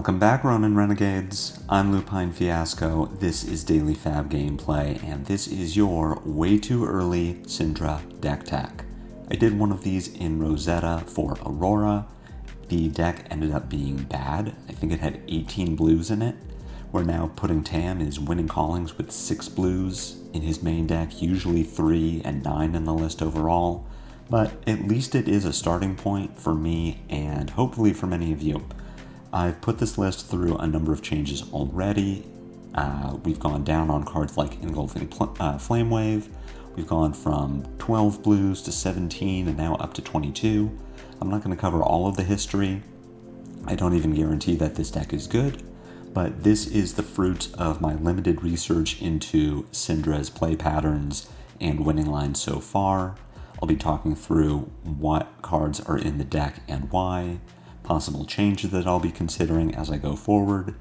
Welcome back, Ronin Renegades. I'm Lupinefiasco, this is Daily Fab Gameplay, and this is your way too early Cindra deck tech. I did one of these in Rosetta for Aurora. The deck ended up being bad. I think it had 18 blues in it. We're now putting Tam is winning callings with 6 blues in his main deck, usually 3 and 9 in the list overall. But at least it is a starting point for me and hopefully for many of you. I've put this list through a number of changes already. We've gone down on cards like Engulfing Flame Wave. We've gone from 12 blues to 17 and now up to 22. I'm not going to cover all of the history. I don't even guarantee that this deck is good, but this is the fruit of my limited research into Cindra's play patterns and winning lines so far. I'll be talking through what cards are in the deck and why, possible changes that I'll be considering as I go forward,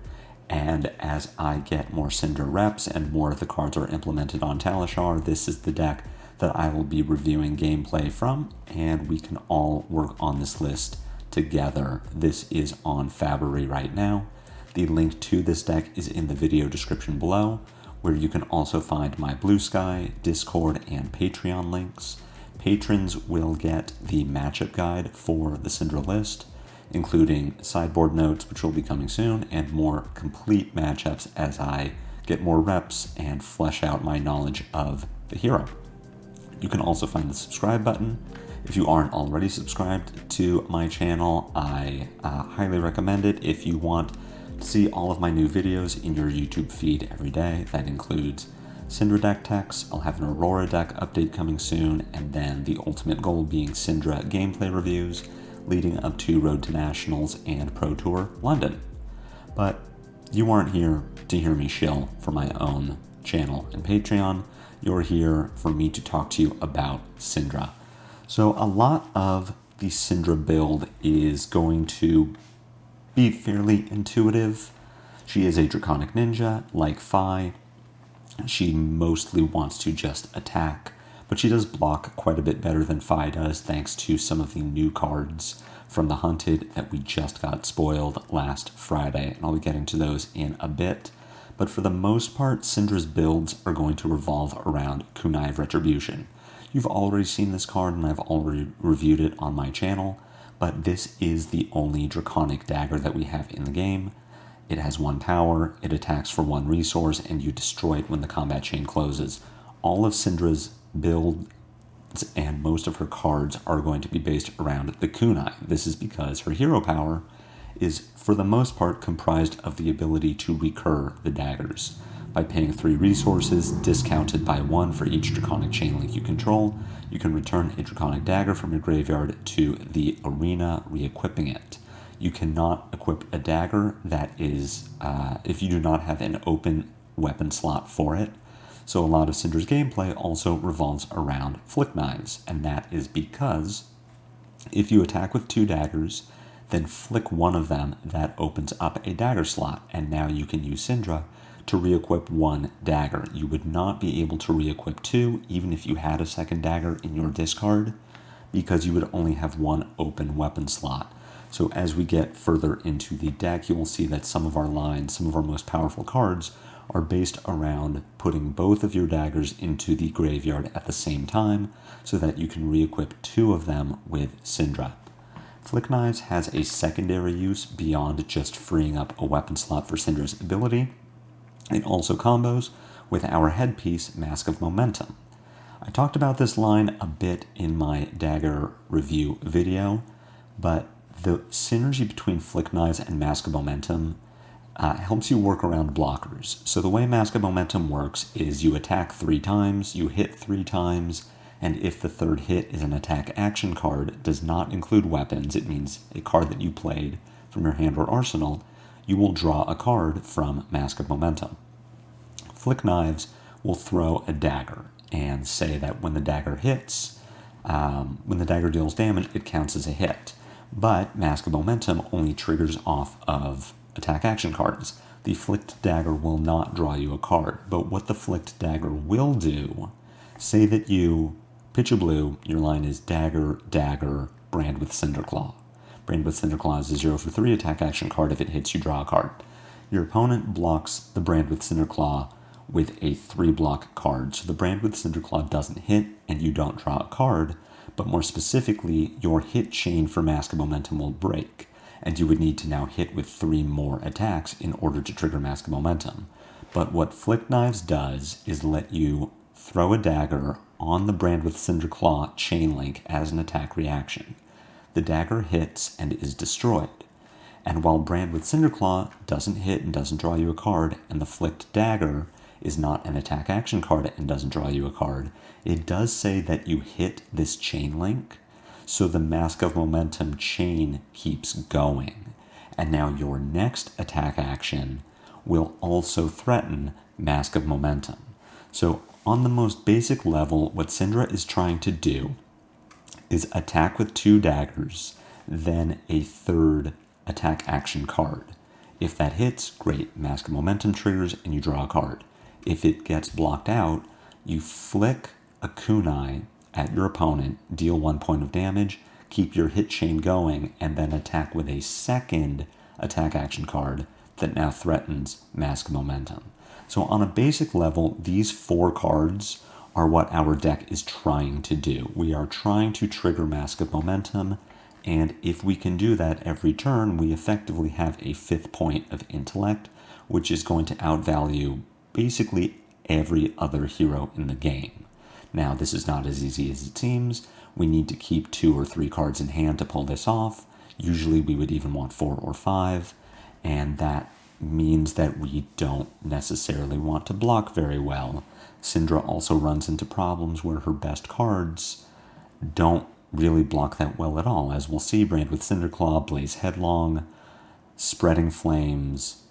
and as I get more Cindra reps and more of the cards are implemented on Talishar, this is the deck that I will be reviewing gameplay from, and we can all work on this list together. This is on Fabery right now. The link to this deck is in the video description below, where you can also find my Blue Sky, Discord, and Patreon links. Patrons will get the matchup guide for the Cindra list, including sideboard notes, which will be coming soon, and more complete matchups as I get more reps and flesh out my knowledge of the hero. You can also find the subscribe button. If you aren't already subscribed to my channel, I highly recommend it if you want to see all of my new videos in your YouTube feed every day. That includes Cindra deck techs, I'll have an Aurora deck update coming soon, and then the ultimate goal being Cindra gameplay reviews, leading up to Road to Nationals and Pro Tour London. But you aren't here to hear me shill for my own channel and Patreon. You're here for me to talk to you about Cindra. So a lot of the Cindra build is going to be fairly intuitive. She is a Draconic Ninja, like Fi. She mostly wants to just attack, but she does block quite a bit better than Fi does, thanks to some of the new cards from the Hunted that we just got spoiled last Friday, and I'll be getting to those in a bit. But for the most part, Cindra's builds are going to revolve around Kunai of Retribution. You've already seen this card, and I've already reviewed it on my channel, but this is the only Draconic dagger that we have in the game. It has 1 power, it attacks for 1 resource, and you destroy it when the combat chain closes. All of Cindra's builds and most of her cards are going to be based around the kunai. This is because her hero power is, for the most part, comprised of the ability to recur the daggers. By paying 3 resources, discounted by 1 for each Draconic chain link you control, you can return a Draconic dagger from your graveyard to the arena, re-equipping it. You cannot equip a dagger that is, if you do not have an open weapon slot for it. So a lot of Cindra's gameplay also revolves around flick knives, and that is because if you attack with 2 daggers, then flick one of them, that opens up a dagger slot, and now you can use Cindra to re-equip 1 dagger. You would not be able to re-equip 2, even if you had a second dagger in your discard, because you would only have 1 open weapon slot. So as we get further into the deck, you will see that some of our lines, some of our most powerful cards, are based around putting both of your daggers into the graveyard at the same time so that you can re-equip 2 of them with Cindra. Flick Knives has a secondary use beyond just freeing up a weapon slot for Cindra's ability. It also combos with our headpiece, Mask of Momentum. I talked about this line a bit in my dagger review video, but the synergy between Flick Knives and Mask of Momentum helps you work around blockers. So the way Mask of Momentum works is you attack 3 times, you hit 3 times, and if the 3rd hit is an attack action card, does not include weapons, it means a card that you played from your hand or arsenal, you will draw a card from Mask of Momentum. Flick Knives will throw a dagger and say that when the dagger hits, when the dagger deals damage, it counts as a hit. But Mask of Momentum only triggers off of attack action cards. The flicked dagger will not draw you a card, but what the flicked dagger will do, say that you pitch a blue, your line is dagger, dagger, brand with Cinderclaw. Brand with Cinderclaw is a 0 for 3 attack action card. If it hits, you draw a card. Your opponent blocks the Brand with Cinderclaw with a 3-block card. So the Brand with Cinderclaw doesn't hit and you don't draw a card, but more specifically, your hit chain for Mask of Momentum will break, and you would need to now hit with 3 more attacks in order to trigger Mask of Momentum. But what Flick Knives does is let you throw a dagger on the Brand with Cinderclaw chain link as an attack reaction. The dagger hits and is destroyed. And while Brand with Cinderclaw doesn't hit and doesn't draw you a card, and the Flicked Dagger is not an attack action card and doesn't draw you a card, it does say that you hit this chain link, so the Mask of Momentum chain keeps going. And now your next attack action will also threaten Mask of Momentum. So on the most basic level, what Cindra is trying to do is attack with 2 daggers, then a 3rd attack action card. If that hits, great, Mask of Momentum triggers and you draw a card. If it gets blocked out, you flick a kunai at your opponent, deal 1 point of damage, keep your hit chain going, and then attack with a 2nd attack action card that now threatens Mask of Momentum. So on a basic level, these 4 cards are what our deck is trying to do. We are trying to trigger Mask of Momentum, and if we can do that every turn, we effectively have a 5th point of intellect, which is going to outvalue basically every other hero in the game. Now, this is not as easy as it seems. We need to keep 2 or 3 cards in hand to pull this off. Usually we would even want 4 or 5, and that means that we don't necessarily want to block very well. Cindra also runs into problems where her best cards don't really block that well at all. As we'll see, Brand with Cinderclaw, Blaze Headlong, Spreading Flames,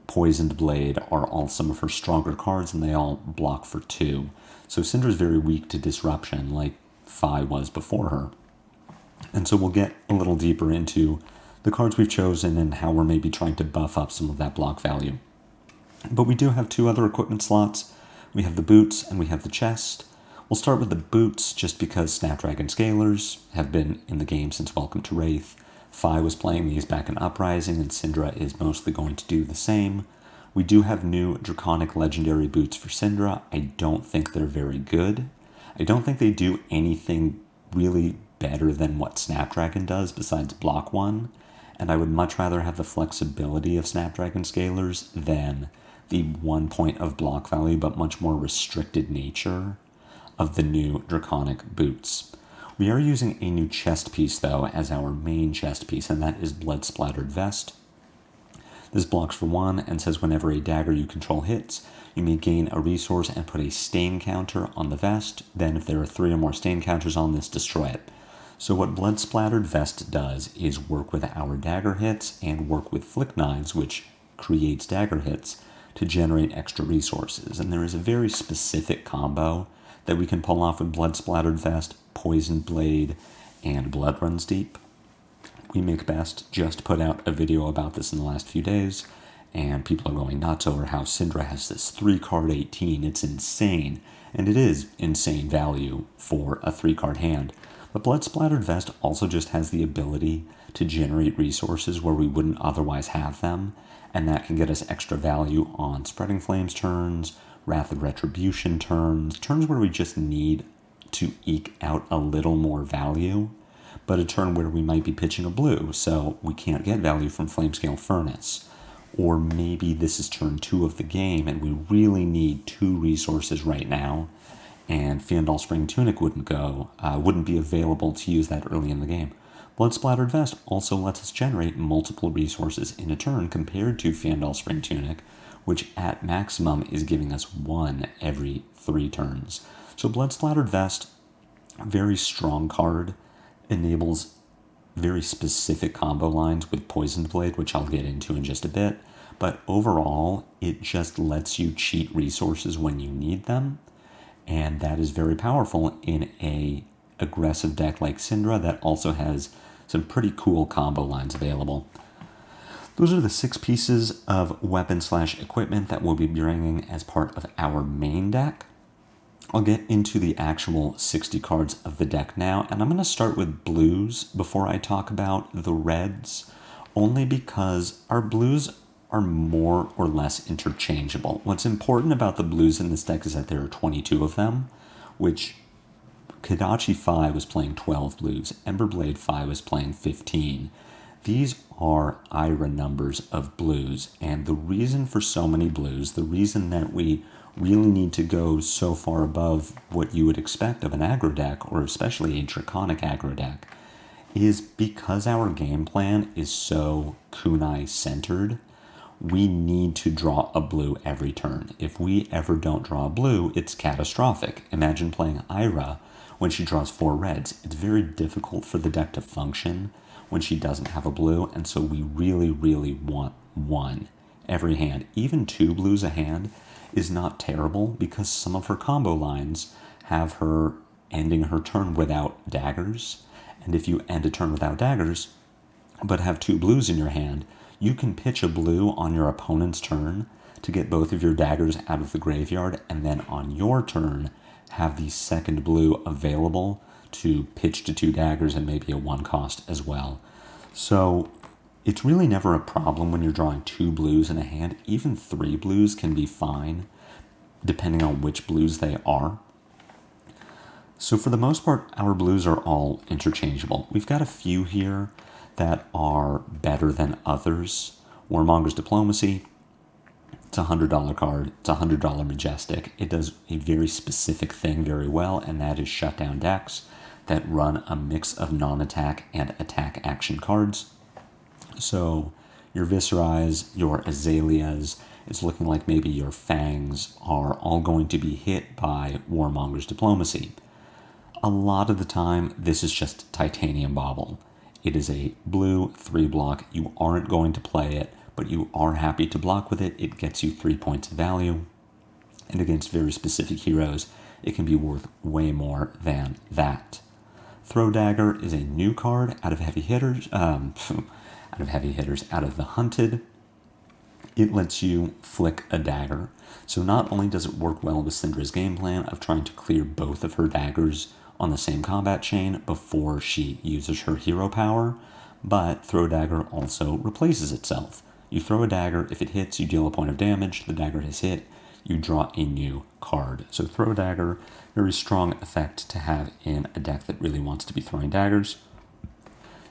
Poisoned Blade are all some of her stronger cards, and they all block for 2. So Cindra's very weak to disruption, like Fi was before her. And so we'll get a little deeper into the cards we've chosen and how we're maybe trying to buff up some of that block value. But we do have 2 other equipment slots. We have the boots and we have the chest. We'll start with the boots just because Snapdragon Scalers have been in the game since Welcome to Wraith. Fi was playing these back in Uprising, and Cindra is mostly going to do the same. We do have new Draconic Legendary boots for Cindra. I don't think they're very good. I don't think they do anything really better than what Snapdragon does besides block 1, and I would much rather have the flexibility of Snapdragon Scalers than the 1 point of block value but much more restricted nature of the new Draconic boots. We are using a new chest piece, though, as our main chest piece, and that is Blood Splattered Vest. This blocks for 1 and says whenever a dagger you control hits, you may gain a resource and put a stain counter on the vest. Then if there are 3 or more stain counters on this, destroy it. So what Blood Splattered Vest does is work with our dagger hits and work with Flick Knives, which creates dagger hits, to generate extra resources. And there is a very specific combo that we can pull off with Blood Splattered Vest, Poisoned Blade, and Blood Runs Deep. We Make Best just put out a video about this in the last few days, and people are going nuts over how Cindra has this 3-card 18. It's insane, and it is insane value for a 3-card hand. But Blood Splattered Vest also just has the ability to generate resources where we wouldn't otherwise have them, and that can get us extra value on Spreading Flames turns, Wrath of Retribution turns where we just need to eke out a little more value, but a turn where we might be pitching a blue, so we can't get value from Flamescale Furnace. Or maybe this is turn 2 of the game and we really need 2 resources right now, and Fandal Spring Tunic wouldn't be available to use that early in the game. Blood Splattered Vest also lets us generate multiple resources in a turn compared to Fandal Spring Tunic, which at maximum is giving us 1 every 3 turns. So Blood Splattered Vest, very strong card, enables very specific combo lines with Poisoned Blade, which I'll get into in just a bit, but overall, it just lets you cheat resources when you need them, and that is very powerful in a aggressive deck like Cindra that also has some pretty cool combo lines available. Those are the 6 pieces of weapon/equipment that we'll be bringing as part of our main deck. I'll get into the actual 60 cards of the deck now, and I'm going to start with blues before I talk about the reds, only because our blues are more or less interchangeable. What's important about the blues in this deck is that there are 22 of them, which Kodachi Fi was playing 12 blues, Emberblade Fi was playing 15. These are IRA numbers of blues, and the reason for so many blues, the reason that we really need to go so far above what you would expect of an aggro deck, or especially a draconic aggro deck, is because our game plan is so kunai centered. We need to draw a blue every turn. If we ever don't draw a blue, it's catastrophic. Imagine playing Ira when she draws 4 reds. It's very difficult for the deck to function when she doesn't have a blue, and so we really, really want 1 every hand. Even 2 blues a hand is not terrible, because some of her combo lines have her ending her turn without daggers, and if you end a turn without daggers but have 2 blues in your hand, you can pitch a blue on your opponent's turn to get both of your daggers out of the graveyard, and then on your turn have the second blue available to pitch to 2 daggers and maybe a 1 cost as well. So it's really never a problem when you're drawing 2 blues in a hand. Even 3 blues can be fine, depending on which blues they are. So for the most part, our blues are all interchangeable. We've got a few here that are better than others. Warmonger's Diplomacy, it's a $100 card. It's a $100 Majestic. It does a very specific thing very well, and that is shut down decks that run a mix of non-attack and attack action cards. So your Viserais, your Azaleas, it's looking like maybe your Fangs are all going to be hit by Warmonger's Diplomacy. A lot of the time, this is just Titanium Bauble. It is a blue 3-block. You aren't going to play it, but you are happy to block with it. It gets you 3 points of value. And against very specific heroes, it can be worth way more than that. Throw Dagger is a new card out of heavy hitters. Out of the Hunted. It lets you flick a dagger. So not only does it work well with Cindra's game plan of trying to clear both of her daggers on the same combat chain before she uses her hero power, but Throw Dagger also replaces itself. You throw a dagger, if it hits, you deal a point of damage, the dagger has hit, you draw a new card. So Throw Dagger, very strong effect to have in a deck that really wants to be throwing daggers.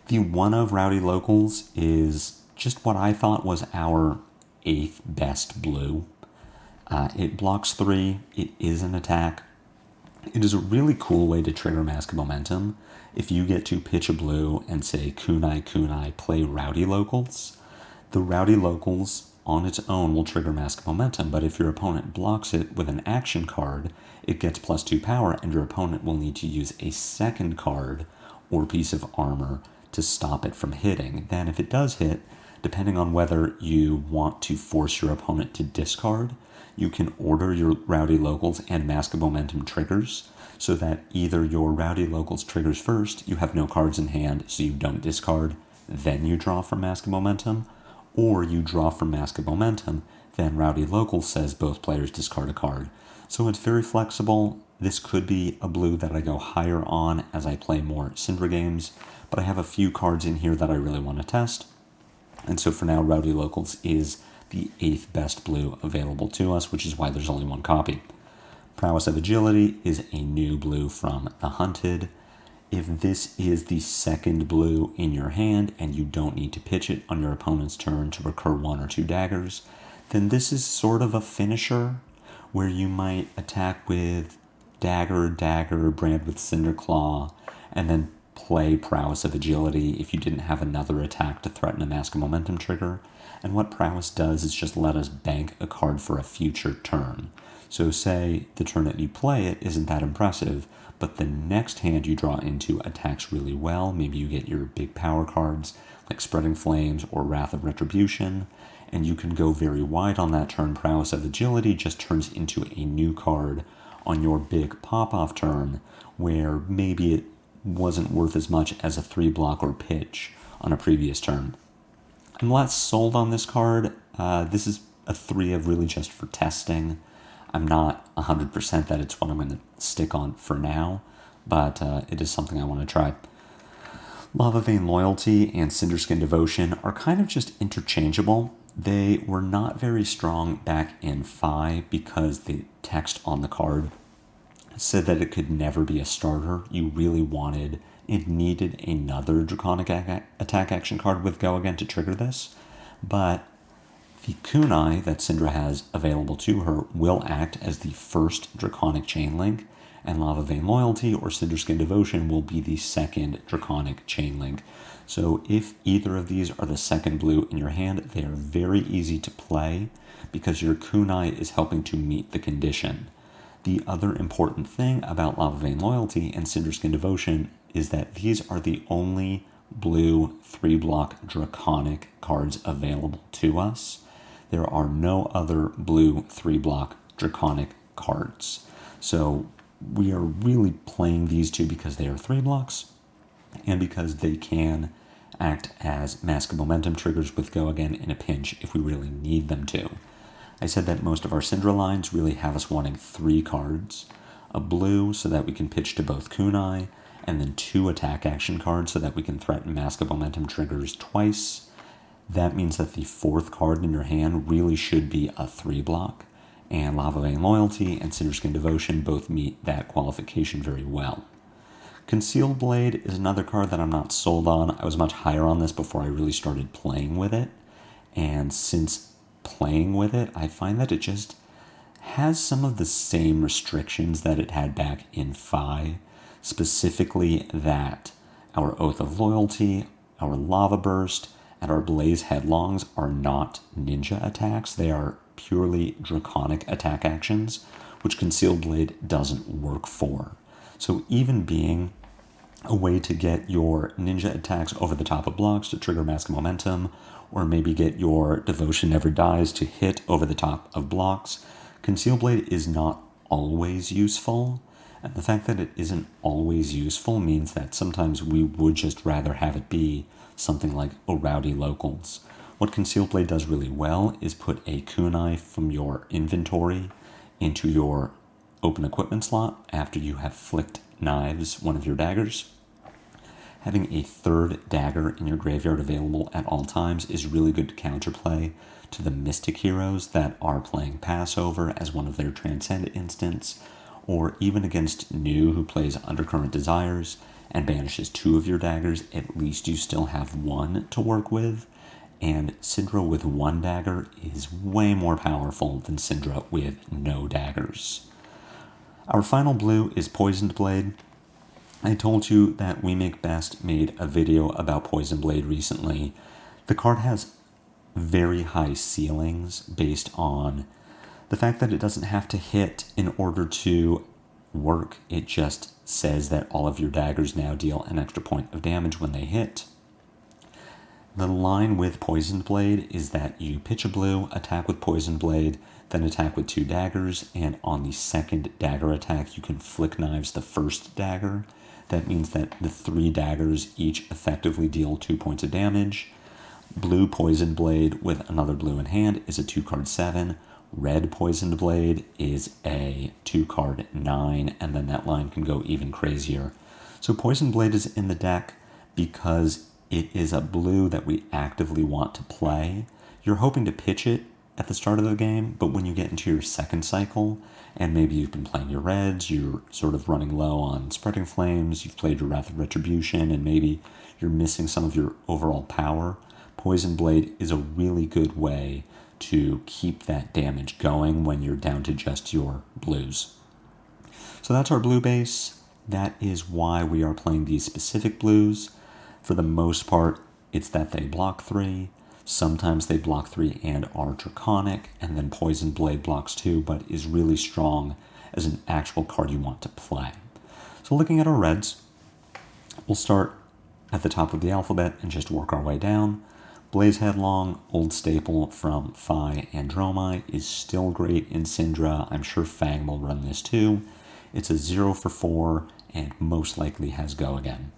The one of Rowdy Locals is just what I thought was our 8th best blue. It blocks 3, it is an attack. It is a really cool way to trigger Mask of Momentum. If you get to pitch a blue and say, kunai, play Rowdy Locals, the Rowdy Locals on its own will trigger Mask of Momentum, but if your opponent blocks it with an action card, it gets +2 power, and your opponent will need to use a second card or piece of armor to stop it from hitting. Then if it does hit, depending on whether you want to force your opponent to discard, you can order your Rowdy Locals and Mask of Momentum triggers, so that either your Rowdy Locals triggers first, you have no cards in hand, so you don't discard, then you draw from Mask of Momentum, or you draw from Mask of Momentum, then Rowdy Locals says both players discard a card. So it's very flexible. This could be a blue that I go higher on as I play more Cindra games, but I have a few cards in here that I really want to test. And so for now, Rowdy Locals is the 8th best blue available to us, which is why there's only 1 copy. Prowess of Agility is a new blue from the Hunted. If this is the second blue in your hand and you don't need to pitch it on your opponent's turn to recur 1 or 2 daggers, then this is sort of a finisher where you might attack with dagger, brand with Cinderclaw, and then play Prowess of Agility if you didn't have another attack to threaten a Mask of Momentum trigger. And what Prowess does is just let us bank a card for a future turn. So say the turn that you play it isn't that impressive, but the next hand you draw into attacks really well. Maybe you get your big power cards like Spreading Flames or Wrath of Retribution, and you can go very wide on that turn. Prowess of Agility just turns into a new card on your big pop-off turn, where maybe it wasn't worth as much as a 3-block or pitch on a previous turn. I'm less sold on this card. This is a 3 of really just for testing. I'm not 100% that it's what I'm going to stick on for now, but it is something I want to try. Lava Vein Loyalty and Cinderskin Devotion are kind of just interchangeable. They were not very strong back in Phi because the text on the card said that it could never be a starter. You really wanted and needed another Draconic attack action card with Go Again to trigger this, but the Kunai that Cindra has available to her will act as the first Draconic Chain Link, and Lava Vein Loyalty or Cinderskin Devotion will be the second Draconic Chain Link. So if either of these are the second blue in your hand, they are very easy to play because your Kunai is helping to meet the condition. The other important thing about Lava Vein Loyalty and Cinderskin Devotion is that these are the only blue 3-block Draconic cards available to us. There are no other blue 3-block Draconic cards. So we are really playing these two because they are 3 blocks and because they can act as Mask of Momentum triggers with Go Again in a pinch if we really need them to. I said that most of our Cindra lines really have us wanting 3 cards. A blue so that we can pitch to both Kunai, and then 2 attack action cards so that we can threaten Mask of Momentum triggers twice. That means that the 4th card in your hand really should be a 3-block, and Lava Vein Loyalty and Cinderskin Devotion both meet that qualification very well. Concealed Blade is another card that I'm not sold on. I was much higher on this before I really started playing with it, and since playing with it, I find that it just has some of the same restrictions that it had back in Phi, specifically that our Oath of Loyalty, our Lava Burst, and our Blaze Headlongs are not ninja attacks. They are purely Draconic attack actions, which Concealed Blade doesn't work for. So even being a way to get your ninja attacks over the top of blocks to trigger Mask of Momentum, or maybe get your Devotion Never Dies to hit over the top of blocks, Concealed Blade is not always useful. And the fact that it isn't always useful means that sometimes we would just rather have it be something like a Rowdy Locals. What Concealed Blade does really well is put a kunai from your inventory into your open equipment slot after you have flicked knives one of your daggers. Having a 3rd dagger in your graveyard available at all times is really good counterplay to the Mystic heroes that are playing Passover as one of their Transcend instants, or even against New, who plays Undercurrent Desires and banishes 2 of your daggers. At least you still have 1 to work with, and Cindra with 1 dagger is way more powerful than Cindra with no daggers. Our final blue is Poisoned Blade. I told you that We Make Best made a video about Poisoned Blade recently. The card has very high ceilings based on the fact that it doesn't have to hit in order to work. It just says that all of your daggers now deal an extra point of damage when they hit. The line with Poisoned Blade is that you pitch a blue, attack with Poisoned Blade, then attack with 2 daggers, and on the 2nd dagger attack you can flick knives the 1st dagger. That means that the 3 daggers each effectively deal 2 points of damage. Blue Poisoned Blade with another blue in hand is a 2-card 7. Red Poisoned Blade is a 2-card 9, and then that line can go even crazier. So Poisoned Blade is in the deck because it is a blue that we actively want to play. You're hoping to pitch it at the start of the game, but when you get into your 2nd cycle, and maybe you've been playing your reds, you're sort of running low on Spreading Flames, you've played your Wrath of Retribution, and maybe you're missing some of your overall power, Poison Blade is a really good way to keep that damage going when you're down to just your blues. So that's our blue base. That is why we are playing these specific blues. For the most part, it's that they block 3. Sometimes they block 3 and are Draconic, and then Poison Blade blocks 2, but is really strong as an actual card you want to play. So looking at our reds, we'll start at the top of the alphabet and just work our way down. Blaze Headlong, old staple from Phi and Dromai, is still great in Cindra. I'm sure Fang will run this too. It's a 0 for 4 and most likely has Go Again.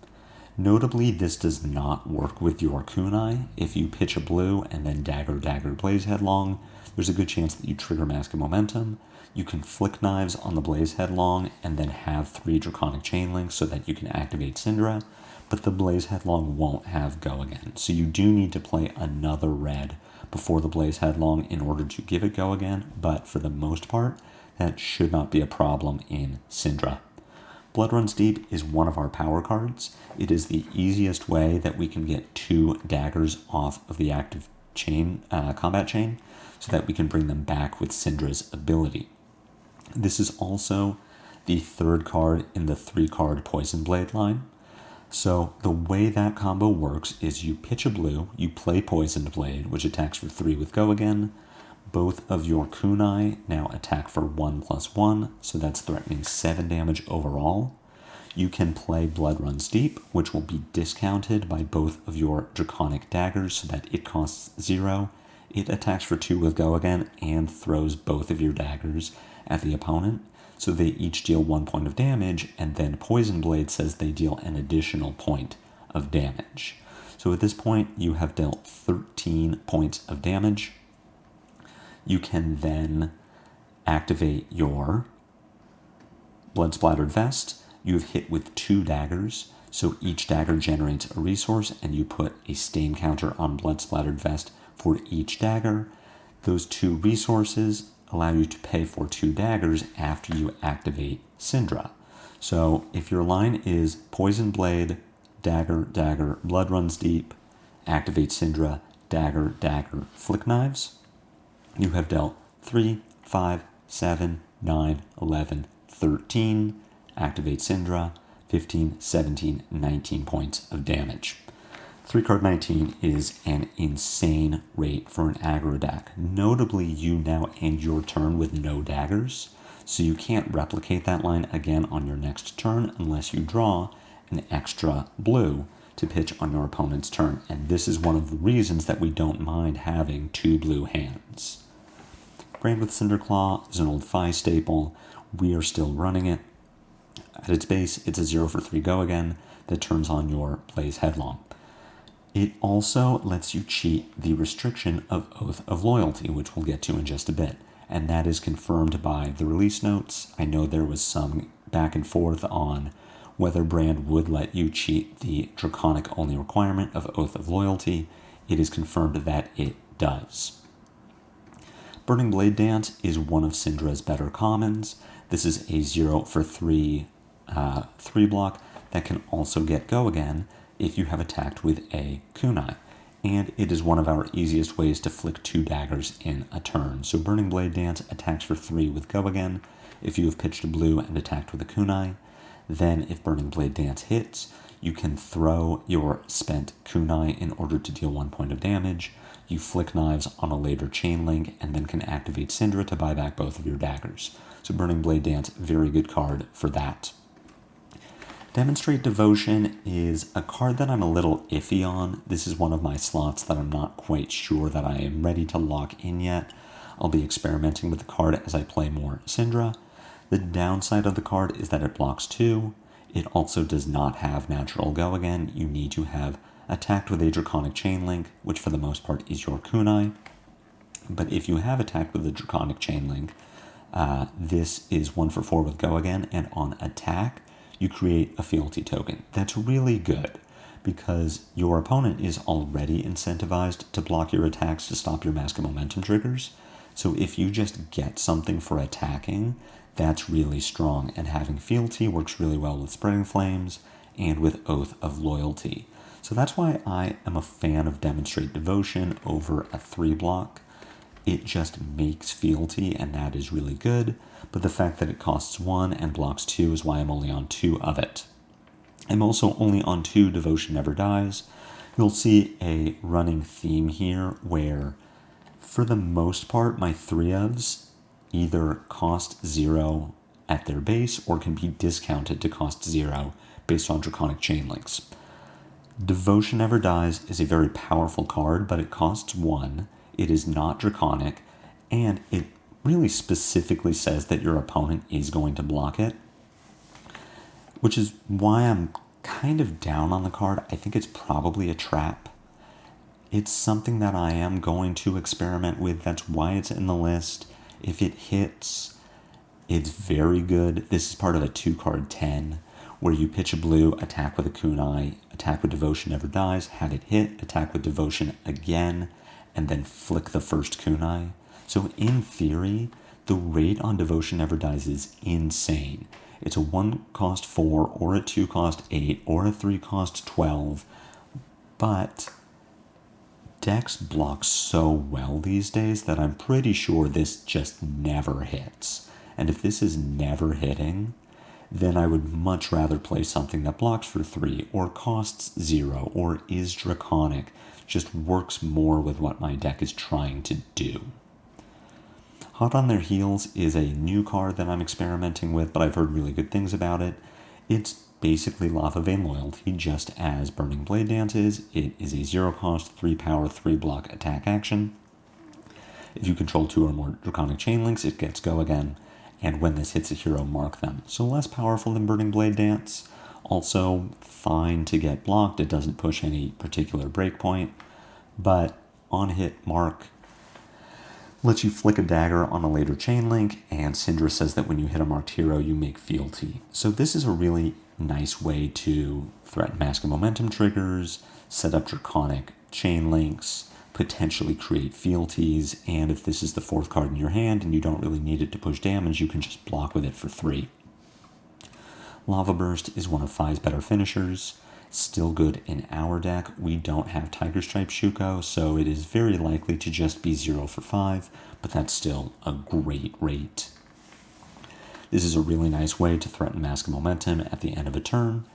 Notably, this does not work with your kunai. If you pitch a blue and then dagger, dagger, blaze headlong, there's a good chance that you trigger Mask of Momentum. You can flick knives on the blaze headlong and then have 3 draconic chain links so that you can activate Cindra, but the blaze headlong won't have go again. So you do need to play another red before the blaze headlong in order to give it go again, but for the most part, that should not be a problem in Cindra. Blood Runs Deep is one of our power cards. It is the easiest way that we can get 2 daggers off of the active chain, combat chain, so that we can bring them back with Cindra's ability. This is also the 3rd card in the 3-card Poison Blade line. So the way that combo works is you pitch a blue, you play Poisoned Blade, which attacks for 3 with go again. Both of your kunai now attack for 1+1, so that's threatening 7 damage overall. You can play Blood Runs Deep, which will be discounted by both of your draconic daggers so that it costs 0. It attacks for 2 with go again and throws both of your daggers at the opponent, so they each deal 1 point of damage, and then Poison Blade says they deal an additional point of damage. So at this point, you have dealt 13 points of damage. You can then activate your Blood Splattered Vest. You've hit with 2 daggers, so each dagger generates a resource, and you put a stain counter on Blood Splattered Vest for each dagger. Those 2 resources allow you to pay for 2 daggers after you activate Cindra. So if your line is Poison Blade, dagger, dagger, Blood Runs Deep, activate Cindra, dagger, dagger, flick knives, you have dealt 3, 5, 7, 9, 11, 13, activate Cindra, 15, 17, 19 points of damage. 3-card 19 is an insane rate for an aggro deck. Notably, you now end your turn with no daggers, so you can't replicate that line again on your next turn unless you draw an extra blue to pitch on your opponent's turn, and this is one of the reasons that we don't mind having 2 blue hands. Brand with Cinderclaw is an old Fi staple. We are still running it. At its base, it's a 0 for 3 go again that turns on your Blaze Headlong. It also lets you cheat the restriction of Oath of Loyalty, which we'll get to in just a bit, and that is confirmed by the release notes. I know there was some back and forth on whether Brand would let you cheat the Draconic only requirement of Oath of Loyalty. It is confirmed that it does. Burning Blade Dance is one of Cindra's better commons. This is a 0 for 3 block that can also get go again if you have attacked with a kunai, and it is one of our easiest ways to flick 2 daggers in a turn. So Burning Blade Dance attacks for 3 with go again if you have pitched a blue and attacked with a kunai. Then if Burning Blade Dance hits, you can throw your spent kunai in order to deal 1 point of damage. You flick knives on a later chain link and then can activate Cindra to buy back both of your daggers. So Burning Blade Dance, very good card for that. Demonstrate Devotion is a card that I'm a little iffy on. This is one of my slots that I'm not quite sure that I am ready to lock in yet. I'll be experimenting with the card as I play more Cindra. The downside of the card is that it blocks 2. It also does not have natural go again. You need to have attacked with a Draconic Chain Link, which for the most part is your kunai. But if you have attacked with a Draconic Chain Link, this is 1 for 4 with go again, and on attack, you create a fealty token. That's really good because your opponent is already incentivized to block your attacks to stop your Mask of Momentum triggers. So if you just get something for attacking, that's really strong, and having fealty works really well with Spreading Flames and with Oath of Loyalty. So that's why I am a fan of Demonstrate Devotion over a 3-block. It just makes fealty, and that is really good, but the fact that it costs 1 and blocks 2 is why I'm only on 2 of it. I'm also only on 2 Devotion Never Dies. You'll see a running theme here where, for the most part, my 3-ofs either cost 0 at their base or can be discounted to cost 0 based on Draconic Chain Links. Devotion Never Dies is a very powerful card, but it costs 1. It is not Draconic, and it really specifically says that your opponent is going to block it, which is why I'm kind of down on the card. I think it's probably a trap. It's something that I am going to experiment with. That's why it's in the list. If it hits, it's very good. This is part of a 2-card 10, where you pitch a blue, attack with a kunai, attack with Devotion Never Dies, have it hit, attack with Devotion again, and then flick the first kunai. So in theory, the rate on Devotion Never Dies is insane. It's a 1 cost 4, or a 2 cost 8, or a 3 cost 12, but decks block so well these days that I'm pretty sure this just never hits. And if this is never hitting, then I would much rather play something that blocks for 3, or costs 0, or is draconic, just works more with what my deck is trying to do. Hot on Their Heels is a new card that I'm experimenting with, but I've heard really good things about it. It's basically Lava Vein Loyalty, just as Burning Blade Dance is. It is a 0 cost, 3 power, 3 block attack action. If you control 2 or more Draconic Chain Links, it gets Go Again, and when this hits a hero, mark them. So less powerful than Burning Blade Dance. Also fine to get blocked. It doesn't push any particular breakpoint, but on hit, mark. Lets you flick a dagger on a later chain link, and Cindra says that when you hit a marked hero, you make fealty. So this is a really nice way to threaten Mask of Momentum triggers, set up draconic chain links, potentially create fealties, and if this is the 4th card in your hand and you don't really need it to push damage, you can just block with it for 3. Lava Burst is one of Phi's better finishers. Still good in our deck. We don't have Tiger Stripe Shuko, so it is very likely to just be 0 for 5, but that's still a great rate. This is a really nice way to threaten Mask of Momentum at the end of a turn,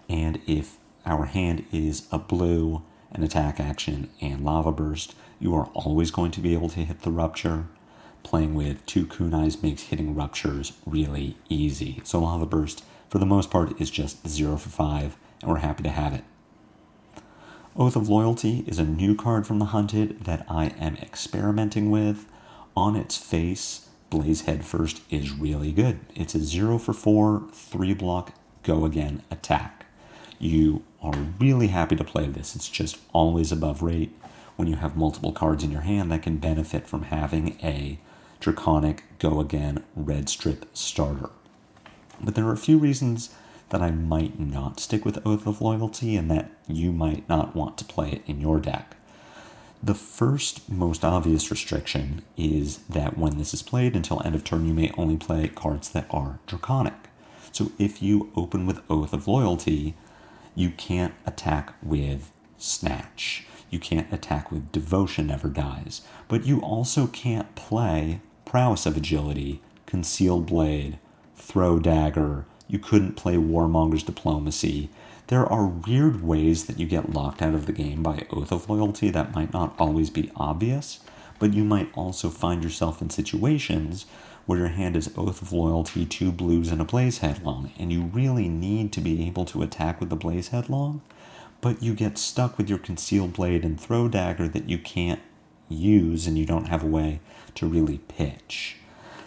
and if our hand is a blue, an attack action, and Lava Burst, you are always going to be able to hit the Rupture. Playing with 2 kunais makes hitting Ruptures really easy. So Lava Burst, for the most part, is just 0 for 5, and we're happy to have it. Oath of Loyalty is a new card from the Hunted that I am experimenting with. On its face, Blaze Headfirst is really good. It's a 0 for 4, 3 block, Go Again attack. You are really happy to play this. It's just always above rate when you have multiple cards in your hand that can benefit from having a Draconic Go Again red strip starter. But there are a few reasons that I might not stick with Oath of Loyalty and that you might not want to play it in your deck. The first most obvious restriction is that when this is played until end of turn, you may only play cards that are Draconic. So if you open with Oath of Loyalty, you can't attack with Snatch. You can't attack with Devotion Never Dies. But you also can't play Prowess of Agility, Concealed Blade, Throw Dagger. You couldn't play Warmonger's Diplomacy. There are weird ways that you get locked out of the game by Oath of Loyalty that might not always be obvious, but you might also find yourself in situations where your hand is Oath of Loyalty, 2 blues, and a Blaze Headlong, and you really need to be able to attack with the Blaze Headlong, but you get stuck with your Concealed Blade and Throw Dagger that you can't use, and you don't have a way to really pitch.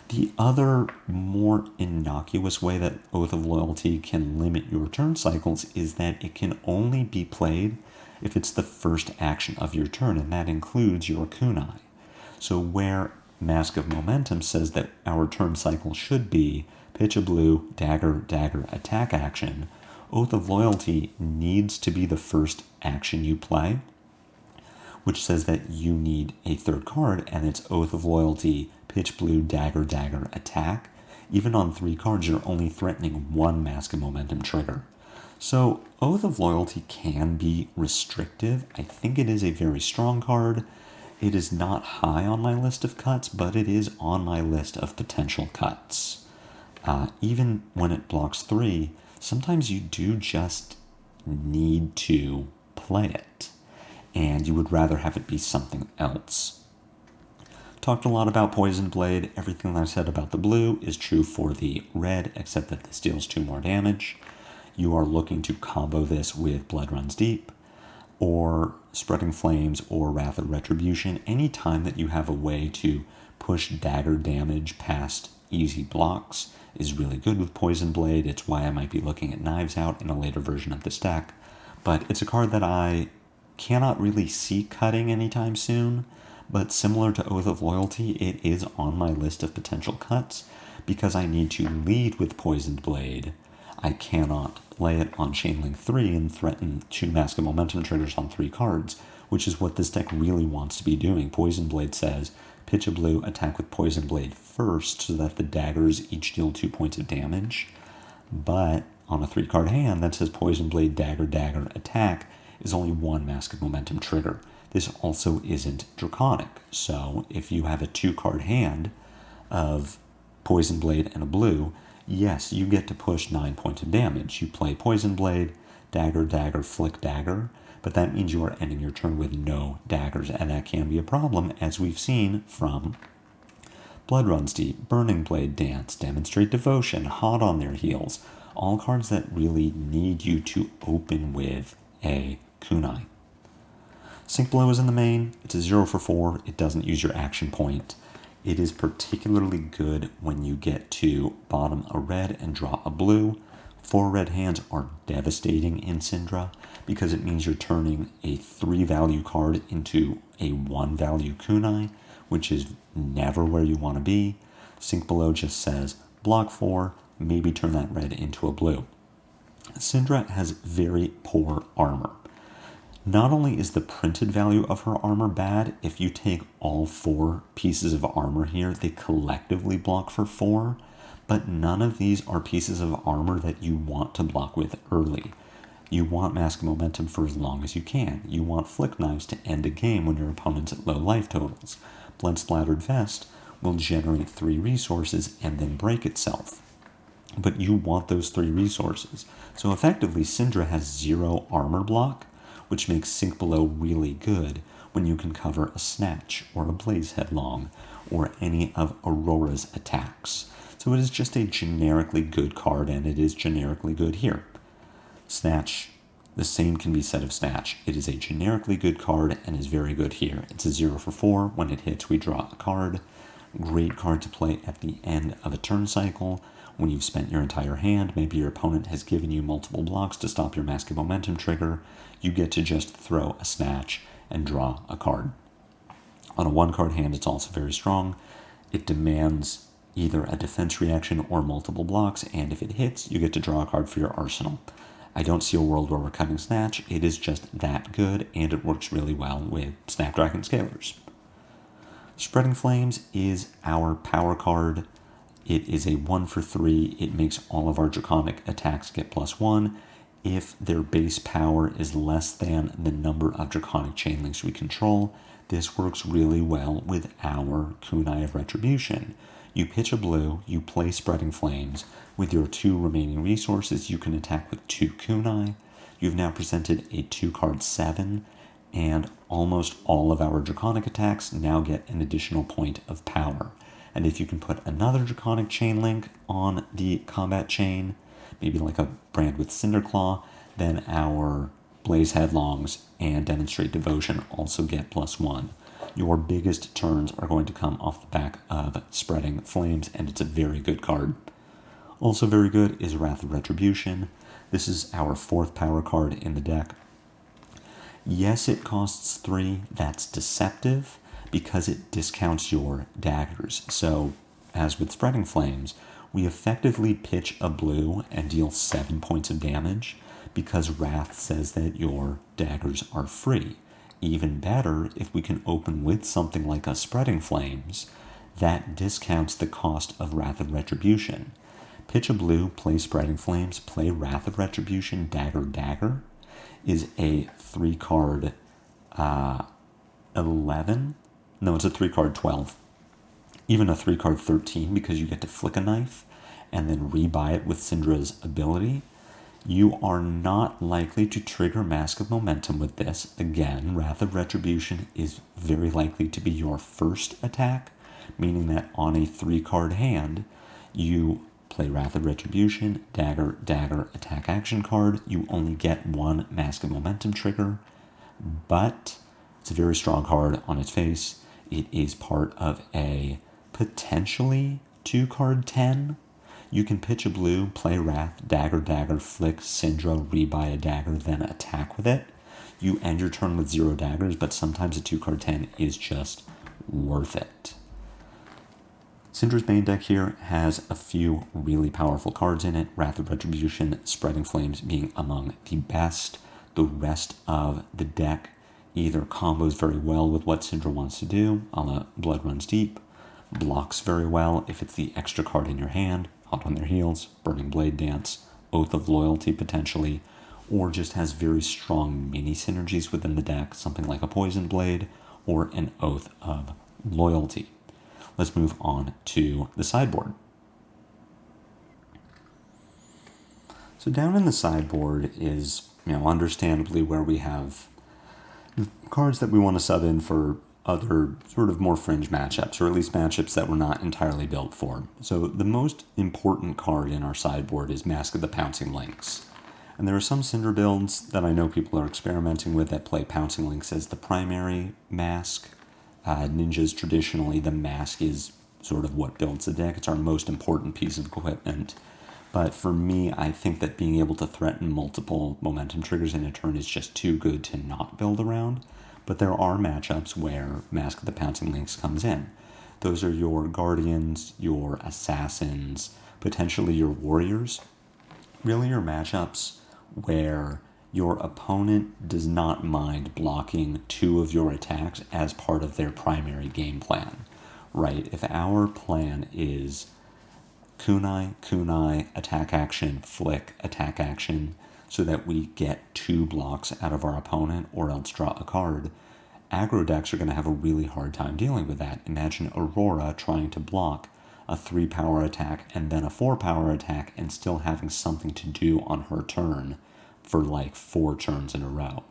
The other more innocuous way that Oath of Loyalty can limit your turn cycles is that it can only be played if it's the first action of your turn, and that includes your kunai. So where Mask of Momentum says that our turn cycle should be pitch a blue, dagger, dagger, attack action, Oath of Loyalty needs to be the first action you play, which says that you need a 3rd card, and it's Oath of Loyalty, pitch blue, dagger, dagger, attack. Even on 3 cards, you're only threatening 1 Mask of Momentum trigger. So Oath of Loyalty can be restrictive. I think it is a very strong card. It is not high on my list of cuts, but it is on my list of potential cuts. Even when it blocks 3, sometimes you do just need to play it, and you would rather have it be something else. Talked a lot about Poison Blade. Everything that I said about the blue is true for the red, except that this deals 2 more damage. You are looking to combo this with Blood Runs Deep, or Spreading Flames, or Wrath of Retribution, anytime that you have a way to push dagger damage past easy blocks, is really good with Poison Blade. It's why I might be looking at Knives Out in a later version of this deck. But it's a card that I cannot really see cutting anytime soon, but similar to Oath of Loyalty, it is on my list of potential cuts because I need to lead with Poisoned Blade. I cannot play it on Chainlink 3 and threaten 2 Mask of Momentum triggers on 3 cards, which is what this deck really wants to be doing. Poison Blade says, pitch a blue, attack with Poison Blade first so that the daggers each deal 2 points of damage. But on a 3-card hand that says Poison Blade, dagger, dagger, attack is only 1 Mask of Momentum trigger. This also isn't Draconic, so if you have a 2-card hand of Poison Blade and a blue, yes, you get to push 9 points of damage. You play Poison Blade, dagger, dagger, flick, dagger, but that means you are ending your turn with no daggers, and that can be a problem, as we've seen from Blood Runs Deep, Burning Blade Dance, Demonstrate Devotion, Hot on Their Heels, all cards that really need you to open with a kunai. Sink Below is in the main. It's a 0 for 4. It doesn't use your action point. It is particularly good when you get to bottom a red and draw a blue. 4 red hands are devastating in Cindra because it means you're turning a 3-value card into a 1-value kunai, which is never where you want to be. Sink Below just says, block 4, maybe turn that red into a blue. Cindra has very poor armor. Not only is the printed value of her armor bad, if you take all 4 pieces of armor here, they collectively block for 4, but none of these are pieces of armor that you want to block with early. You want Mask of Momentum for as long as you can. You want Flick Knives to end a game when your opponent's at low life totals. Blood Splattered Vest will generate 3 resources and then break itself. But you want those 3 resources. So effectively, Cindra has 0 armor block, which makes Sink Below really good when you can cover a Snatch or a Blaze Headlong or any of Aurora's attacks. So it is just a generically good card, and it is generically good here. Snatch, the same can be said of Snatch. It is a generically good card and is very good here. It's a 0 for 4. When it hits, we draw a card. Great card to play at the end of a turn cycle. When you've spent your entire hand, maybe your opponent has given you multiple blocks to stop your Mask of Momentum trigger, you get to just throw a Snatch and draw a card. On a 1-card hand, it's also very strong. It demands either a defense reaction or multiple blocks, and if it hits, you get to draw a card for your arsenal. I don't see a world where we're cutting Snatch. It is just that good, and it works really well with Snapdragon Scalers. Spreading Flames is our power card. It is a 1 for 3. It makes all of our Draconic attacks get +1 if their base power is less than the number of Draconic Chainlinks we control. This works really well with our Kunai of Retribution. You pitch a blue, you play Spreading Flames. With your 2 remaining resources, you can attack with 2 kunai. You've now presented a 2-card 7, and almost all of our Draconic attacks now get an additional point of power. And if you can put another Draconic Chainlink on the combat chain, maybe like a brand with Cinderclaw, then our Blaze Headlongs and Demonstrate Devotion also get +1. Your biggest turns are going to come off the back of Spreading Flames, and it's a very good card. Also very good is Wrath of Retribution. This is our 4th power card in the deck. Yes, it costs 3. That's deceptive because it discounts your daggers. So, as with Spreading Flames, we effectively pitch a blue and deal 7 points of damage because Wrath says that your daggers are free. Even better, if we can open with something like a Spreading Flames, that discounts the cost of Wrath of Retribution. Pitch a blue, play Spreading Flames, play Wrath of Retribution, dagger, dagger, is a 3-card 11? No, it's a 3-card 12. Even a 3-card 13 because you get to flick a knife and then rebuy it with Cindra's ability. You are not likely to trigger Mask of Momentum with this. Again, Wrath of Retribution is very likely to be your first attack, meaning that on a 3-card hand, you play Wrath of Retribution, dagger, dagger, attack action card. You only get 1 Mask of Momentum trigger, but it's a very strong card on its face. It is part of a potentially 2-card 10, you can pitch a blue, play Wrath, dagger, dagger, flick, Cindra, rebuy a dagger, then attack with it. You end your turn with 0 daggers, but sometimes a 2-card 10 is just worth it. Cindra's main deck here has a few really powerful cards in it, Wrath of Retribution, Spreading Flames being among the best. The rest of the deck either combos very well with what Cindra wants to do, a la Blood Runs Deep, blocks very well if it's the extra card in your hand, Hot on Their Heels, Burning Blade Dance, Oath of Loyalty potentially, or just has very strong mini synergies within the deck, something like a Poison Blade or an Oath of Loyalty. Let's move on to the sideboard. So down in the sideboard is, understandably where we have cards that we want to sub in for other sort of more fringe matchups, or at least matchups that we're not entirely built for. So the most important card in our sideboard is Mask of the Pouncing Lynx. And there are some Cindra builds that I know people are experimenting with that play Pouncing Lynx as the primary mask. Ninjas, traditionally, the mask is sort of what builds the deck. It's our most important piece of equipment. But for me, I think that being able to threaten multiple momentum triggers in a turn is just too good to not build around. But there are matchups where Mask of the Pouncing Lynx comes in. Those are your Guardians, your Assassins, potentially your Warriors. Really your matchups where your opponent does not mind blocking 2 of your attacks as part of their primary game plan, right? If our plan is kunai, attack action, flick, attack action, so that we get 2 blocks out of our opponent or else draw a card, aggro decks are going to have a really hard time dealing with that. Imagine Aurora trying to block a 3-power attack and then a 4-power attack and still having something to do on her turn for like 4 turns in a row.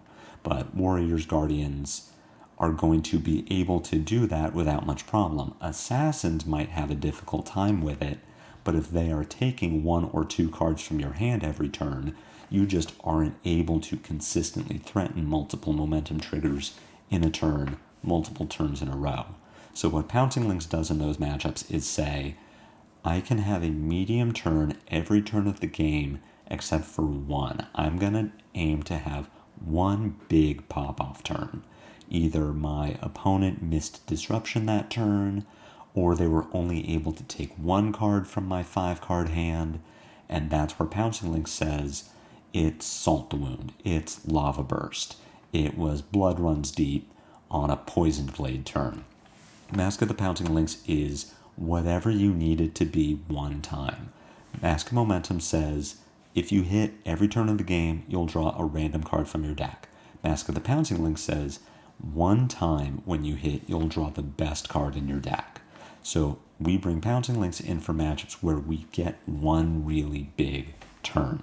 But Warriors, Guardians are going to be able to do that without much problem. Assassins might have a difficult time with it, but if they are taking 1 or 2 cards from your hand every turn, you just aren't able to consistently threaten multiple momentum triggers in a turn, multiple turns in a row. So what Pouncing Lynx does in those matchups is say, I can have a medium turn every turn of the game except for 1. I'm going to aim to have 1 big pop-off turn. Either my opponent missed Disruption that turn, or they were only able to take 1 card from my 5-card hand, and that's where Pouncing Lynx says, it's Salt the Wound, it's Lava Burst, it was Blood Runs Deep on a Poisoned Blade turn. Mask of the Pouncing Lynx is whatever you need it to be one time. Mask of Momentum says, if you hit every turn of the game, you'll draw a random card from your deck. Mask of the Pouncing Lynx says, one time when you hit, you'll draw the best card in your deck. So we bring Pouncing Lynx in for matchups where we get 1 really big turn.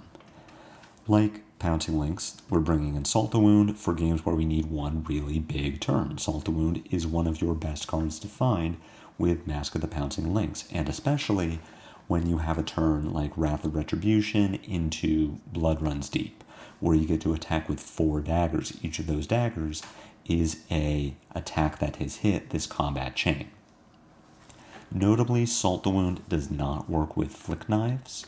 Like Pouncing Lynx, we're bringing in Salt the Wound for games where we need 1 really big turn. Salt the Wound is one of your best cards to find with Mask of the Pouncing Lynx, and especially when you have a turn like Wrath of Retribution into Blood Runs Deep, where you get to attack with 4 daggers. Each of those daggers is a attack that has hit this combat chain. Notably, Salt the Wound does not work with flick knives.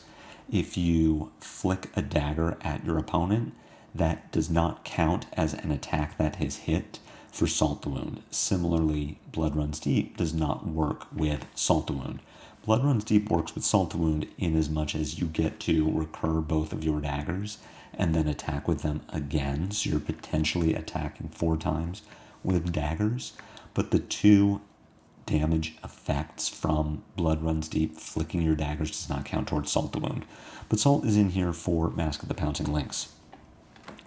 If you flick a dagger at your opponent, that does not count as an attack that has hit for Salt the Wound. Similarly, Blood Runs Deep does not work with Salt the Wound. Blood Runs Deep works with Salt the Wound in as much as you get to recur both of your daggers and then attack with them again, so you're potentially attacking 4 times with daggers, but the 2 damage effects from Blood Runs Deep, flicking your daggers, does not count towards Salt the Wound. But Salt is in here for Mask of the Pouncing Lynx.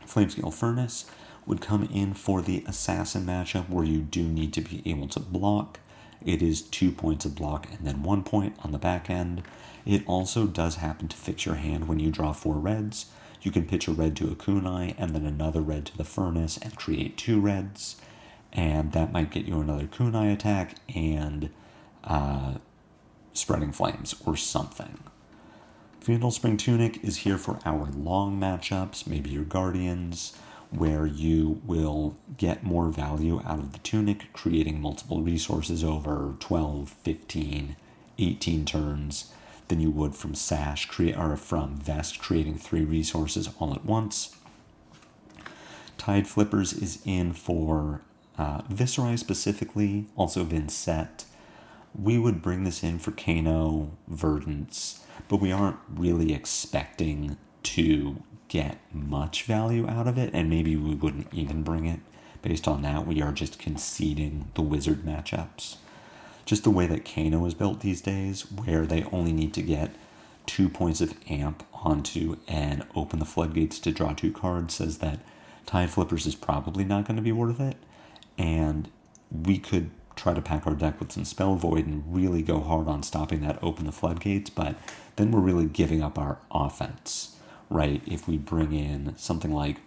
Flamescale Furnace would come in for the Assassin matchup where you do need to be able to block. It is 2 points of block and then 1 point on the back end. It also does happen to fix your hand when you draw 4 reds. You can pitch a red to a kunai and then another red to the furnace and create 2 reds. And that might get you another kunai attack and Spreading Flames or something. Fatal Spring Tunic is here for our long matchups, maybe your Guardians, where you will get more value out of the tunic, creating multiple resources over 12, 15, 18 turns than you would from from Vest creating 3 resources all at once. Tide Flippers is in for Viscerai specifically, also Vincent. We would bring this in for Kano, Verdance, but we aren't really expecting to get much value out of it, and maybe we wouldn't even bring it. Based on that, we are just conceding the wizard matchups. Just the way that Kano is built these days, where they only need to get 2 points of amp onto and open the floodgates to draw 2 cards, says that Tide Flippers is probably not going to be worth it, and we could try to pack our deck with some Spell Void and really go hard on stopping that open the floodgates, but then we're really giving up our offense, right? If we bring in something like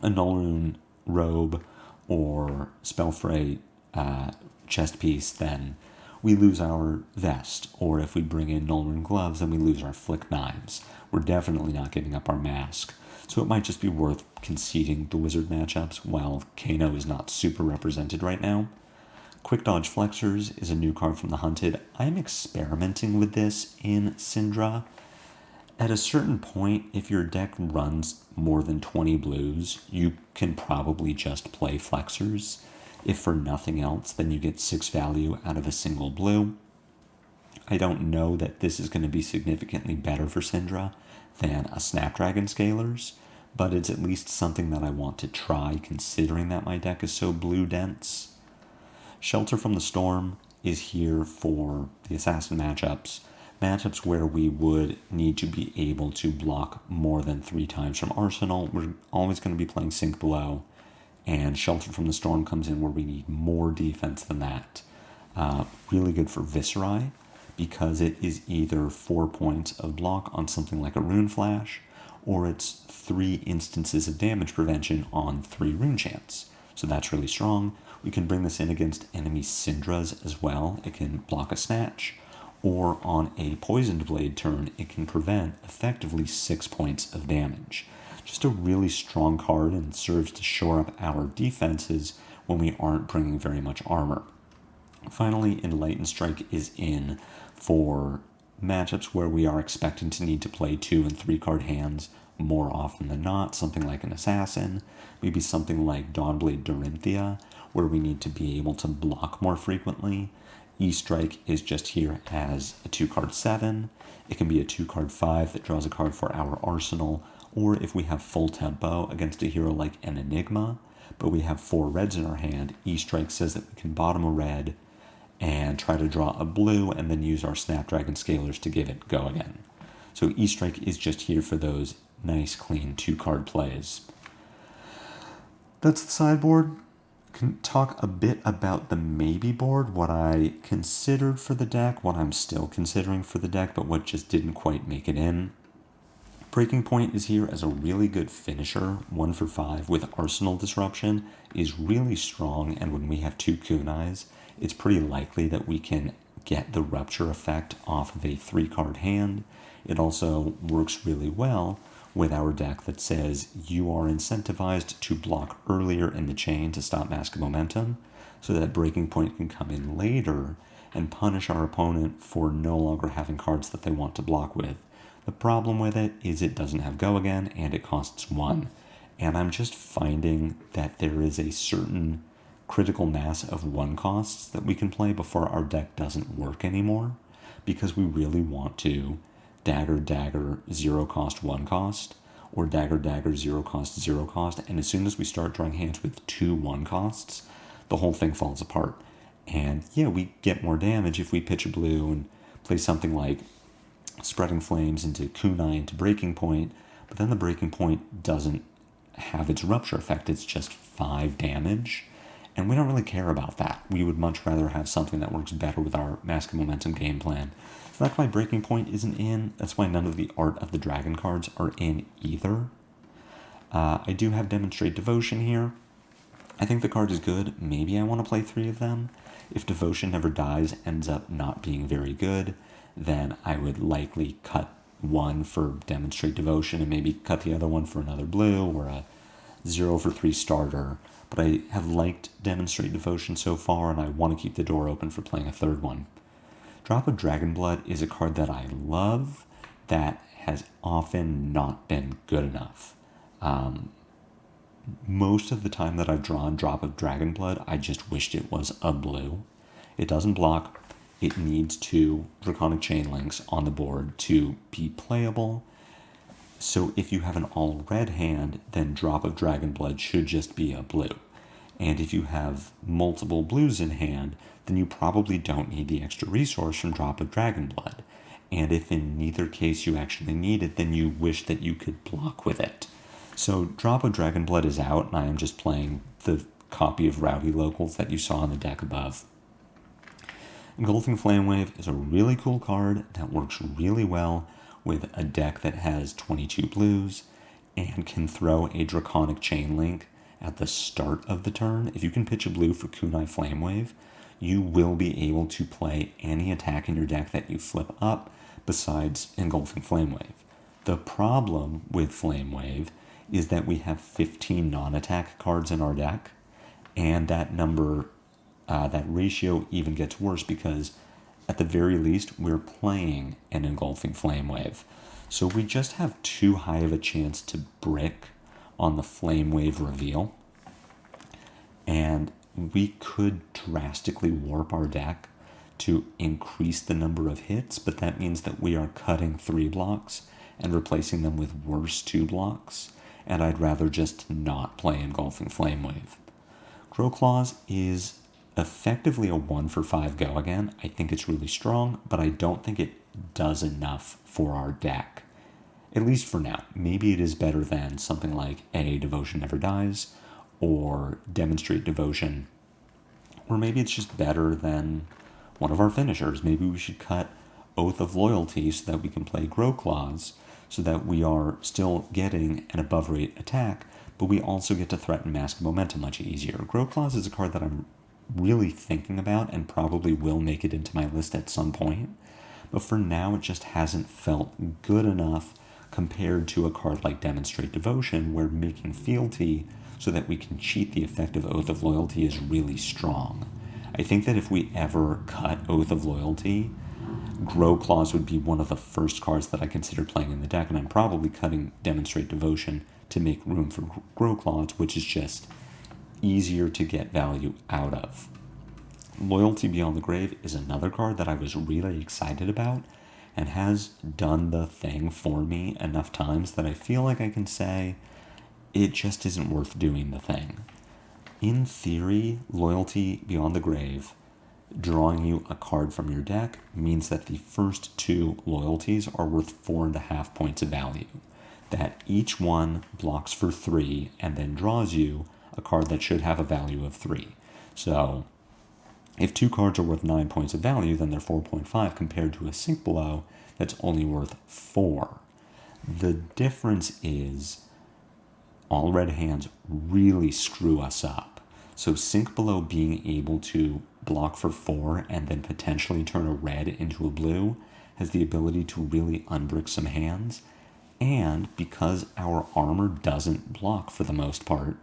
a Nullrune Robe or Spellfray chest piece, then we lose our Vest. Or if we bring in Nullrune Gloves, then we lose our Flick Knives. We're definitely not giving up our Mask. So it might just be worth conceding the wizard matchups while Kano is not super represented right now. Quick Dodge Flexors is a new card from the Hunted. I'm experimenting with this in Cindra. At a certain point, if your deck runs more than 20 blues, you can probably just play Flexors. If for nothing else, then you get 6 value out of a single blue. I don't know that this is going to be significantly better for Cindra than a Snapdragon Scalers, but it's at least something that I want to try considering that my deck is so blue dense. Shelter from the Storm is here for the Assassin matchups where we would need to be able to block more than 3 times from Arsenal. We're always going to be playing Sink Below, and Shelter from the Storm comes in where we need more defense than that. Really good for Viscerai, because it is either 4 points of block on something like a Rune Flash, or it's 3 instances of damage prevention on 3 Rune Chants. So that's really strong. We can bring this in against enemy Cindras as well. It can block a Snatch, or on a Poisoned Blade turn, it can prevent effectively 6 points of damage. Just a really strong card, and serves to shore up our defenses when we aren't bringing very much armor. Finally, Enlightened Strike is in for matchups where we are expecting to need to play 2 and 3 card hands more often than not, something like an Assassin, maybe something like Dawnblade Dorinthia, where we need to be able to block more frequently. E-Strike is just here as a 2-card 7. It can be a 2-card 5 that draws a card for our arsenal, or if we have full tempo against a hero like an Enigma, but we have 4 reds in our hand, E-Strike says that we can bottom a red and try to draw a blue and then use our Snapdragon Scalers to give it go again. So E-Strike is just here for those nice, clean 2-card plays. That's the sideboard. Can talk a bit about the Maybeboard, what I considered for the deck, what I'm still considering for the deck, but what just didn't quite make it in. Breaking Point is here as a really good finisher. 1 for 5 with Arsenal Disruption is really strong, and when we have 2 kunais, it's pretty likely that we can get the Rupture effect off of a 3-card hand. It also works really well with our deck that says you are incentivized to block earlier in the chain to stop Mask of Momentum, so that Breaking Point can come in later and punish our opponent for no longer having cards that they want to block with. The problem with it is it doesn't have Go Again, and it costs 1. And I'm just finding that there is a certain critical mass of 1 costs that we can play before our deck doesn't work anymore, because we really want to Dagger 0 cost 1 cost, or Dagger 0 cost 0 cost, and as soon as we start drawing hands with 2 1 costs, the whole thing falls apart. And yeah, we get more damage if we pitch a blue and play something like Spreading Flames into Kunai into Breaking Point, but then the Breaking Point doesn't have its Rupture effect, it's just 5 damage, and we don't really care about that. We would much rather have something that works better with our Mask of Momentum game plan. So that's why Breaking Point isn't in. That's why none of the Art of the Dragon cards are in either. I do have Demonstrate Devotion here. I think the card is good. Maybe I want to play 3 of them. If Devotion Never Dies ends up not being very good, then I would likely cut 1 for Demonstrate Devotion and maybe cut the other one for another blue or a 0 for 3 starter. But I have liked Demonstrate Devotion so far, and I want to keep the door open for playing a 3rd one. Drop of Dragonblood is a card that I love that has often not been good enough. Most of the time that I've drawn Drop of Dragonblood, I just wished it was a blue. It doesn't block. It needs 2 Draconic Chain Links on the board to be playable. So if you have an all-red hand, then Drop of Dragonblood should just be a blue. And if you have multiple blues in hand, then you probably don't need the extra resource from Drop of Dragonblood. And if in neither case you actually need it, then you wish that you could block with it. So Drop of Dragonblood is out, and I am just playing the copy of Rowdy Locals that you saw in the deck above. Engulfing Flamewave is a really cool card that works really well with a deck that has 22 blues and can throw a Draconic Chain Link at the start of the turn. If you can pitch a blue for Kunai Flamewave, you will be able to play any attack in your deck that you flip up besides Engulfing Flamewave. The problem with Flamewave is that we have 15 non-attack cards in our deck, and that number, that ratio even gets worse because at the very least we're playing an Engulfing Flamewave. So we just have too high of a chance to brick on the Flamewave reveal, and we could drastically warp our deck to increase the number of hits, but that means that we are cutting 3 blocks and replacing them with worse 2 blocks, and I'd rather just not play Engulfing Flamewave. Growclaws is effectively a 1 for 5 go again. I think it's really strong, but I don't think it does enough for our deck. At least for now. Maybe it is better than something like A, Devotion Never Dies, or Demonstrate Devotion, or maybe it's just better than one of our finishers. Maybe we should cut Oath of Loyalty so that we can play Growclaws, so that we are still getting an above rate attack, but we also get to threaten Mask of Momentum much easier. Growclaws is a card that I'm really thinking about and probably will make it into my list at some point, but for now it just hasn't felt good enough compared to a card like Demonstrate Devotion, where making fealty so that we can cheat the effect of Oath of Loyalty is really strong. I think that if we ever cut Oath of Loyalty, Growclaws would be one of the first cards that I consider playing in the deck, and I'm probably cutting Demonstrate Devotion to make room for Growclaws, which is just easier to get value out of. Loyalty Beyond the Grave is another card that I was really excited about and has done the thing for me enough times that I feel like I can say it just isn't worth doing the thing. In theory, Loyalty Beyond the Grave, drawing you a card from your deck, means that the first 2 loyalties are worth 4.5 points of value. That each one blocks for 3 and then draws you a card that should have a value of 3. So if 2 cards are worth 9 points of value, then they're 4.5 compared to a Sink Below that's only worth 4. The difference is all red hands really screw us up. So Sink Below being able to block for 4 and then potentially turn a red into a blue has the ability to really unbrick some hands. And because our armor doesn't block for the most part,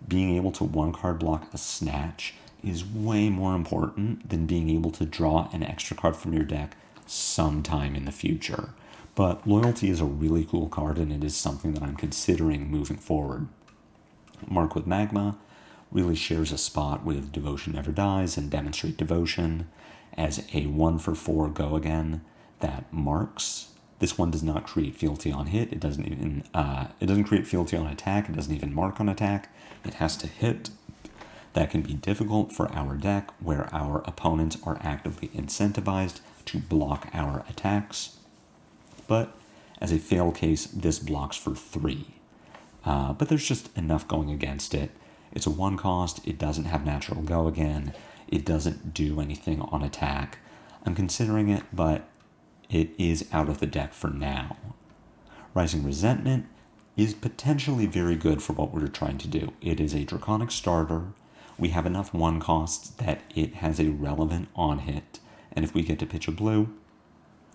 being able to 1-card block a Snatch is way more important than being able to draw an extra card from your deck sometime in the future. But Loyalty is a really cool card, and it is something that I'm considering moving forward. Mark with Magma really shares a spot with Devotion Never Dies and Demonstrate Devotion as a 1 for 4 go again that marks. This one does not create fealty on hit. It doesn't create fealty on attack. It doesn't even mark on attack. It has to hit. That can be difficult for our deck where our opponents are actively incentivized to block our attacks. But as a fail case, this blocks for 3. But there's just enough going against it. It's a 1 cost. It doesn't have natural go again. It doesn't do anything on attack. I'm considering it, but it is out of the deck for now. Rising Resentment is potentially very good for what we're trying to do. It is a Draconic starter. We have enough 1 costs that it has a relevant on hit. And if we get to pitch a blue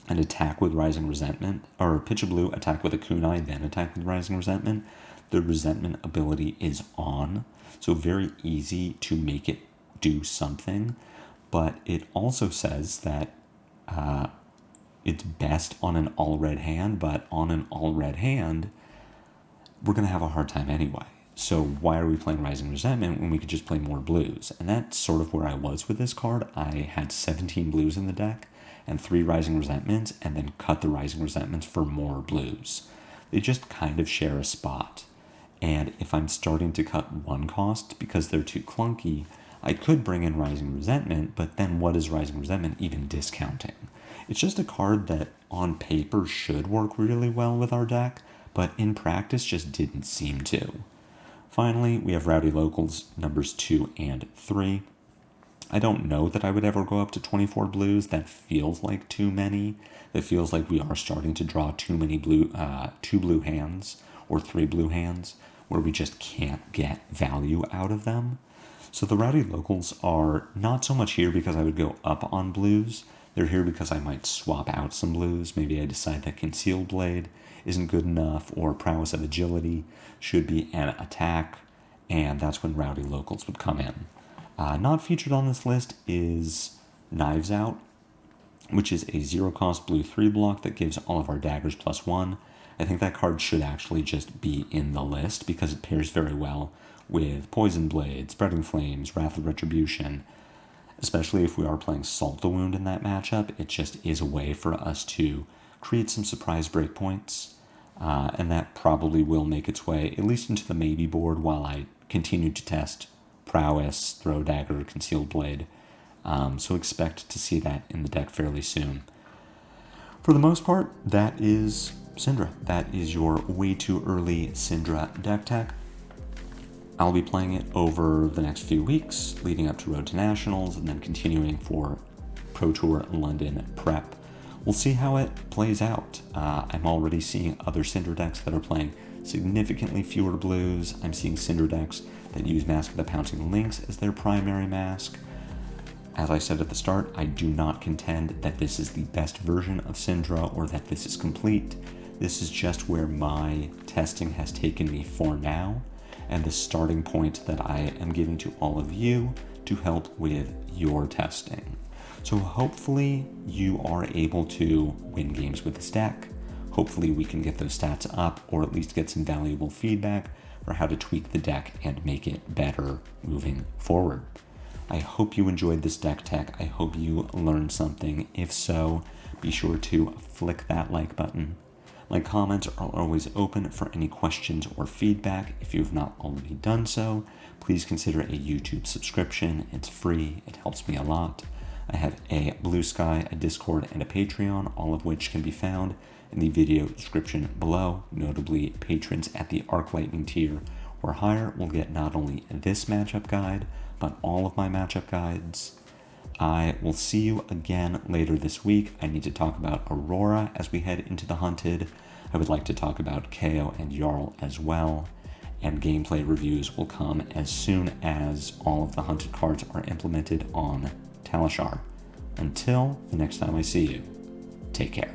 and attack with Rising Resentment, or pitch a blue, attack with a kunai, then attack with Rising Resentment, the resentment ability is on. So very easy to make it do something. But it also says that it's best on an all-red hand, but on an all-red hand, we're going to have a hard time anyway. So why are we playing Rising Resentment when we could just play more blues? And that's sort of where I was with this card. I had 17 blues in the deck and 3 Rising Resentments, and then cut the Rising Resentments for more blues. They just kind of share a spot. And if I'm starting to cut one cost because they're too clunky, I could bring in Rising Resentment, but then what is Rising Resentment even discounting? It's just a card that on paper should work really well with our deck, but in practice just didn't seem to. Finally, we have Rowdy Locals numbers 2 and 3. I don't know that I would ever go up to 24 blues. That feels like too many. It feels like we are starting to draw too many 2 blue hands or 3 blue hands where we just can't get value out of them. So the Rowdy Locals are not so much here because I would go up on blues. They're here because I might swap out some blues. Maybe I decide that Concealed Blade isn't good enough, or Prowess of Agility should be an attack, and that's when Rowdy Locals would come in. Not featured on this list is Knives Out, which is a 0-cost blue 3 block that gives all of our daggers +1. I think that card should actually just be in the list because it pairs very well with Poison Blade, Spreading Flames, Wrath of Retribution. Especially if we are playing Salt the Wound in that matchup, it just is a way for us to create some surprise breakpoints, and that probably will make its way at least into the Maybeboard while I continue to test Prowess, Throw Dagger, Concealed Blade. So expect to see that in the deck fairly soon. For the most part, that is Cindra. That is your way too early Cindra deck tech. I'll be playing it over the next few weeks, leading up to Road to Nationals, and then continuing for Pro Tour London prep. We'll see how it plays out. I'm already seeing other Cindra decks that are playing significantly fewer blues. I'm seeing Cindra decks that use Mask of the Pouncing Lynx as their primary mask. As I said at the start, I do not contend that this is the best version of Cindra or that this is complete. This is just where my testing has taken me for now, and the starting point that I am giving to all of you to help with your testing. So hopefully you are able to win games with this deck. Hopefully we can get those stats up, or at least get some valuable feedback for how to tweak the deck and make it better moving forward. I hope you enjoyed this deck tech. I hope you learned something. If so, be sure to flick that like button. My comments are always open for any questions or feedback. If you have not already done so, please consider a YouTube subscription. It's free. It helps me a lot. I have a Blue Sky, a Discord, and a Patreon, all of which can be found in the video description below. Notably, patrons at the Arc Lightning tier or higher will get not only this matchup guide, but all of my matchup guides. I will see you again later this week. I need to talk about Aurora as we head into the Hunted. I would like to talk about KO and Jarl as well. And gameplay reviews will come as soon as all of the Hunted cards are implemented on Talishar. Until the next time I see you, take care.